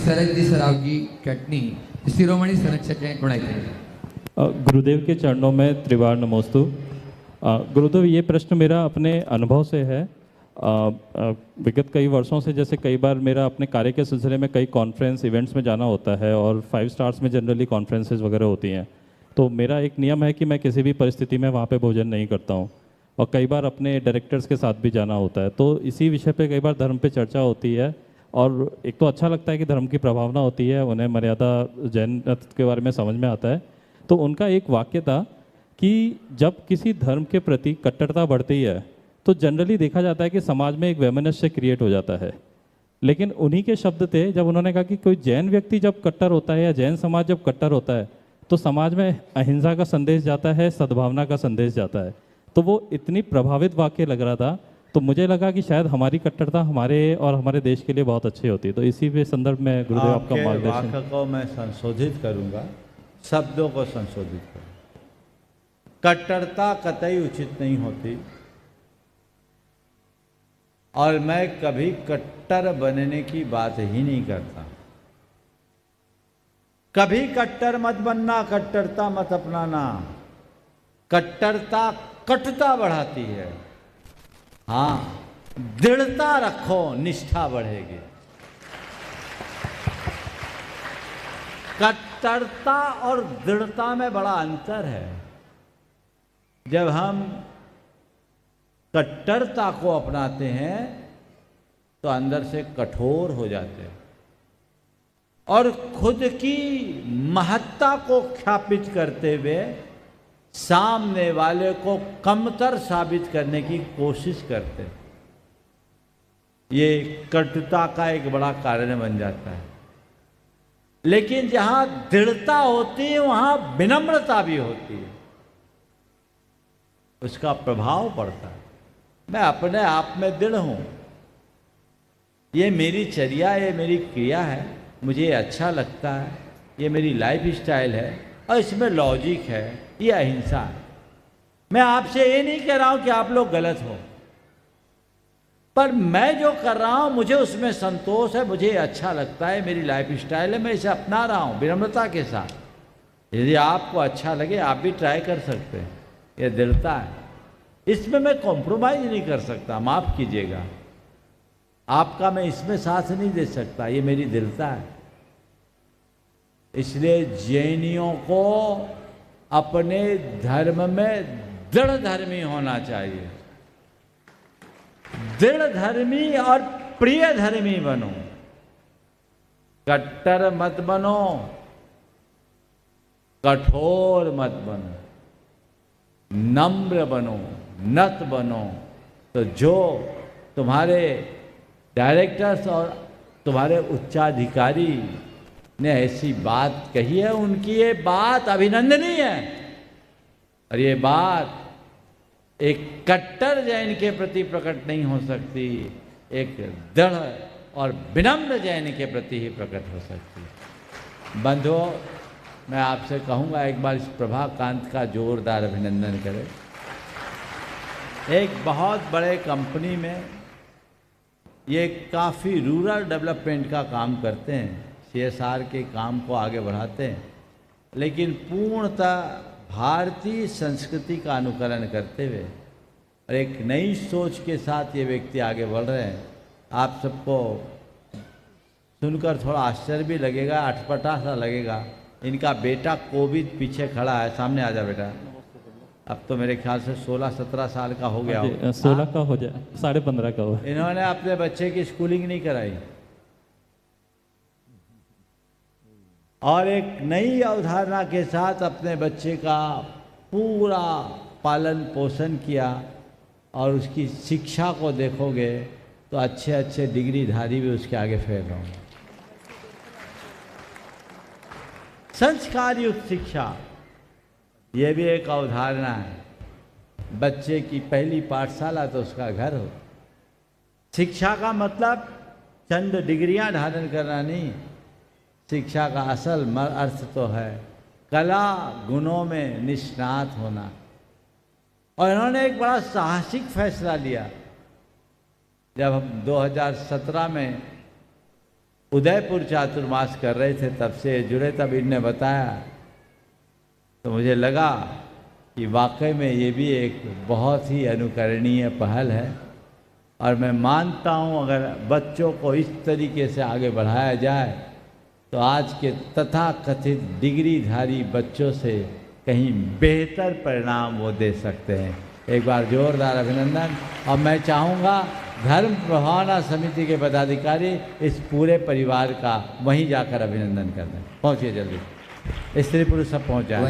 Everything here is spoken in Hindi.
सरजदी सराव की चटनी शिरोमणि संरक्षक गुणाई। गुरुदेव के चरणों में त्रिवार नमोस्तु। गुरुदेव, ये प्रश्न मेरा अपने अनुभव से है। विगत कई वर्षों से जैसे कई बार मेरा अपने कार्य के सिलसिले में कई कॉन्फ्रेंस इवेंट्स में जाना होता है और 5 स्टार्स में जनरली कॉन्फ्रेंसेस वगैरह होती हैं, तो मेरा एक नियम है कि मैं किसी भी परिस्थिति में वहाँ पे भोजन नहीं करता हूँ और कई बार अपने डायरेक्टर्स के साथ भी जाना होता है। तो इसी विषय पे कई बार धर्म पे चर्चा होती है और एक तो अच्छा लगता है कि धर्म की प्रभावना होती है, उन्हें मर्यादा जैन के बारे में समझ में आता है। तो उनका एक वाक्य था कि जब किसी धर्म के प्रति कट्टरता बढ़ती है तो जनरली देखा जाता है कि समाज में एक वैमनस्य क्रिएट हो जाता है। लेकिन उन्हीं के शब्द थे जब उन्होंने कहा कि कोई जैन व्यक्ति जब कट्टर होता है या जैन समाज जब कट्टर होता है तो समाज में अहिंसा का संदेश जाता है, सद्भावना का संदेश जाता है। तो वो इतनी प्रभावित वाक्य लग रहा था, तो मुझे लगा कि शायद हमारी कट्टरता हमारे और हमारे देश के लिए बहुत अच्छी होती है। तो इसी के संदर्भ में गुरुदेव आपका मार्गदर्शन। वाक्य को मैं संशोधित करूंगा, शब्दों को संशोधित करूंगा। कट्टरता कतई उचित नहीं होती और मैं कभी कट्टर बनने की बात ही नहीं करता। कभी कट्टर मत बनना, कट्टरता मत अपनाना। कट्टरता कटुता बढ़ाती है। हाँ, दृढ़ता रखो, निष्ठा बढ़ेगी। कट्टरता और दृढ़ता में बड़ा अंतर है। जब हम कट्टरता को अपनाते हैं तो अंदर से कठोर हो जाते हैं और खुद की महत्ता को ख्यापित करते हुए सामने वाले को कमतर साबित करने की कोशिश करते हैं। ये कटुता का एक बड़ा कारण बन जाता है। लेकिन जहां दृढ़ता होती है वहां विनम्रता भी होती है, उसका प्रभाव पड़ता है। मैं अपने आप में दृढ़ हूं, ये मेरी चर्या, ये मेरी क्रिया है, मुझे अच्छा लगता है, ये मेरी लाइफ स्टाइल है और इसमें लॉजिक है, ये अहिंसा है। मैं आपसे ये नहीं कह रहा हूं कि आप लोग गलत हो, पर मैं जो कर रहा हूं मुझे उसमें संतोष है, मुझे अच्छा लगता है, मेरी लाइफ स्टाइल है, मैं इसे अपना रहा हूं विनम्रता के साथ। यदि आपको अच्छा लगे आप भी ट्राई कर सकते हैं, यह दृढ़ता है। इसमें मैं कॉम्प्रोमाइज नहीं कर सकता, माफ कीजिएगा, आपका मैं इसमें साथ नहीं दे सकता, ये मेरी दृढ़ता है। इसलिए जैनियों को अपने धर्म में दृढ़ धर्मी होना चाहिए। दृढ़ धर्मी और प्रिय धर्मी बनो, कट्टर मत बनो, कठोर मत बनो, नम्र बनो, नत बनो। तो जो तुम्हारे डायरेक्टर्स और तुम्हारे उच्चाधिकारी ने ऐसी बात कही है, उनकी ये बात अभिनंदनीय है और ये बात एक कट्टर जैन के प्रति प्रकट नहीं हो सकती, एक दृढ़ और विनम्र जैन के प्रति ही प्रकट हो सकती है। बंधुओं, मैं आपसे कहूँगा एक बार इस प्रभाकांत का जोरदार अभिनंदन करें। एक बहुत बड़े कंपनी में ये काफ़ी रूरल डेवलपमेंट का काम करते हैं, CSR के काम को आगे बढ़ाते हैं, लेकिन पूर्णतः भारतीय संस्कृति का अनुकरण करते हुए और एक नई सोच के साथ ये व्यक्ति आगे बढ़ रहे हैं। आप सबको सुनकर थोड़ा आश्चर्य भी लगेगा, अटपटा सा लगेगा। इनका बेटा कोविद पीछे खड़ा है, सामने आ जा बेटा। अब तो मेरे ख्याल से 16-17 साल का हो गया हो। 16 का हो जाए, 15.5 का हो। इन्होंने अपने बच्चे की स्कूलिंग नहीं कराई और एक नई अवधारणा के साथ अपने बच्चे का पूरा पालन पोषण किया और उसकी शिक्षा को देखोगे तो अच्छे अच्छे डिग्रीधारी भी उसके आगे फैल रहे होंगे। संस्कार युक्त शिक्षा, ये भी एक अवधारणा है। बच्चे की पहली पाठशाला तो उसका घर हो। शिक्षा का मतलब चंद डिग्रियां धारण करना नहीं, शिक्षा का असल अर्थ तो है कला गुणों में निष्णात होना। और इन्होंने एक बड़ा साहसिक फैसला लिया जब हम 2017 में उदयपुर चातुर्मास कर रहे थे तब से जुड़े, तब इनने बताया तो मुझे लगा कि वाकई में ये भी एक बहुत ही अनुकरणीय पहल है। और मैं मानता हूँ अगर बच्चों को इस तरीके से आगे बढ़ाया जाए तो आज के तथाकथित डिग्रीधारी बच्चों से कहीं बेहतर परिणाम वो दे सकते हैं। एक बार जोरदार अभिनंदन। और मैं चाहूँगा धर्म प्रभावना समिति के पदाधिकारी इस पूरे परिवार का वहीं जाकर अभिनंदन कर दें। पहुँचिए जल्दी, स्त्री पुरुष सब पहुँच जाए।